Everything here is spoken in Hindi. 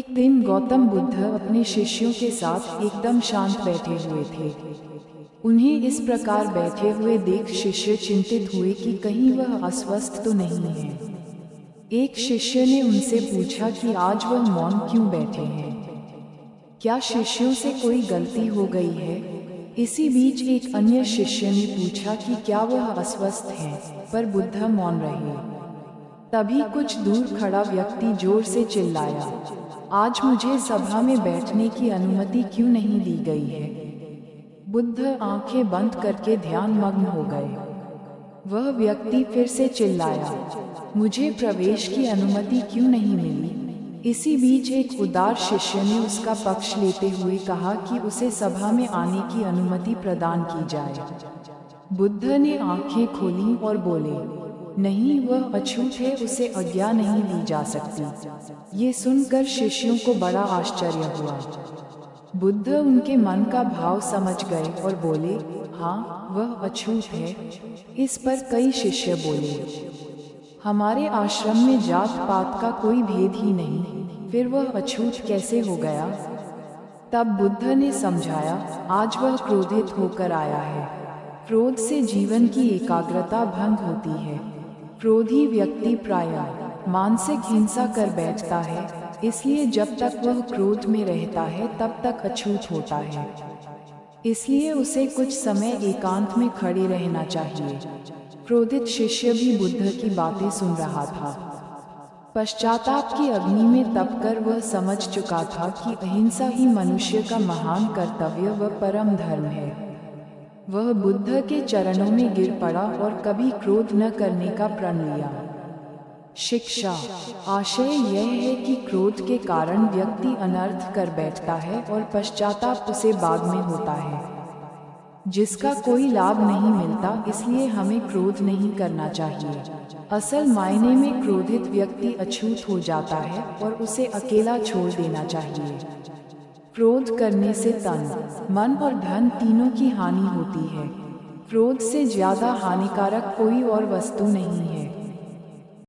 एक दिन गौतम बुद्ध अपने शिष्यों के साथ एकदम शांत बैठे हुए थे। उन्हें इस प्रकार बैठे हुए देख शिष्य चिंतित हुए कि कहीं वह अस्वस्थ तो नहीं है। एक शिष्य ने उनसे पूछा कि आज वह मौन क्यों बैठे हैं? क्या शिष्यों से कोई गलती हो गई है? इसी बीच एक अन्य शिष्य ने पूछा कि क्या वह अस्वस्थ हैं? पर बुद्ध मौन रहे। तभी कुछ दूर खड़ा व्यक्ति जोर से चिल्लाया, आज मुझे सभा में बैठने की अनुमति क्यों नहीं दी गई है? बुद्ध आंखें बंद करके ध्यान मग्न हो गए। वह व्यक्ति फिर से चिल्लाया, मुझे प्रवेश की अनुमति क्यों नहीं मिली? इसी बीच एक उदार शिष्य ने उसका पक्ष लेते हुए कहा कि उसे सभा में आने की अनुमति प्रदान की जाए। बुद्ध ने आंखें खोलीं और बोले, नहीं, वह अछूत है, उसे आज्ञा नहीं दी जा सकती। ये सुनकर शिष्यों को बड़ा आश्चर्य हुआ। बुद्ध उनके मन का भाव समझ गए और बोले, हाँ, वह अछूत है। इस पर कई शिष्य बोले, हमारे आश्रम में जात पात का कोई भेद ही नहीं, फिर वह अछूत कैसे हो गया? तब बुद्ध ने समझाया, आज वह क्रोधित होकर आया है। क्रोध से जीवन की एकाग्रता भंग होती है। क्रोधी व्यक्ति प्रायः मानसिक हिंसा कर बैठता है, इसलिए जब तक वह क्रोध में रहता है तब तक अछूत होता है। इसलिए उसे कुछ समय एकांत में खड़े रहना चाहिए। क्रोधित शिष्य भी बुद्ध की बातें सुन रहा था। पश्चाताप की अग्नि में तपकर वह समझ चुका था कि अहिंसा ही मनुष्य का महान कर्तव्य व परम धर्म है। वह बुद्ध के चरणों में गिर पड़ा और कभी क्रोध न करने का प्रण लिया। शिक्षा। आशय यह है कि क्रोध के कारण व्यक्ति अनर्थ कर बैठता है और पश्चाताप उसे बाद में होता है, जिसका कोई लाभ नहीं मिलता। इसलिए हमें क्रोध नहीं करना चाहिए। असल मायने में क्रोधित व्यक्ति अछूत हो जाता है और उसे अकेला छोड़ देना चाहिए। क्रोध करने से तन, मन और धन तीनों की हानि होती है। क्रोध से ज्यादा हानिकारक कोई और वस्तु नहीं है।